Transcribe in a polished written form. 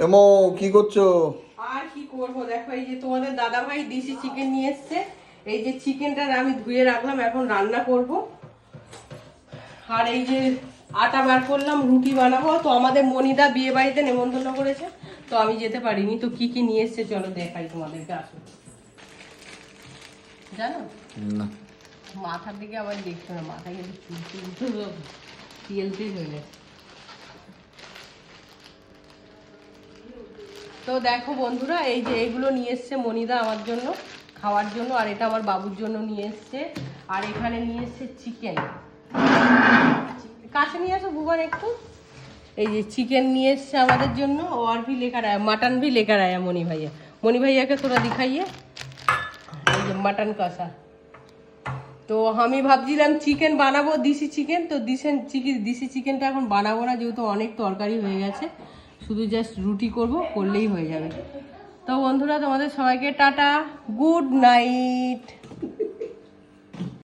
এমো কি করছো? আর কি করবো দেখো, এই যে তোমাদের দাদা ভাই দেশি চিকেন নিয়ে এসছে। এই যে চিকেনটা আমি ধুয়ে রাখলাম, এখন রান্না করব। আর এই যে আটা বার করলাম, রুটি বানাবো। তো আমাদের মনিদা বিয়ে বাড়িতে নেমন্তন্ন করেছে, তো আমি যেতে পারিনি। তো কি কি নিয়ে এসছে চলো দেখাই তোমাদেরকে। আসো, জানো না, মাথার দিকে আবার দেখছো না, মাথা কিন্তু চুল তেল তেল হয়ে গেছে। তো দেখো বন্ধুরা, এই যে এগুলো নিয়ে এসছে মনিদা আমার জন্য খাওয়ার জন্য, আর এটা আমার বাবুর জন্য নিয়ে এসছে। আর এখানে নিয়ে এসছে চিকেন। কাছে নিয়ে আসো ভুবন একটু। এই যে চিকেন নিয়ে এসছে আমাদের জন্য। और भी लेकर आया, मटन भी लेकर आया मनी भैया के थोड़ा दिखाइए। এই যে মাটন কষা। তো আমি ভাবছিলাম চিকেন বানাবো, দেশি চিকেন। তো দেশি চিকেনটা এখন বানাবো না, যেহেতু অনেক তরকারি হয়ে গেছে। শুধু জাস্ট রুটি করব, করলেই হয়ে যাবে। তো বন্ধুরা, তোমাদের সবাইকে টাটা, গুড নাইট।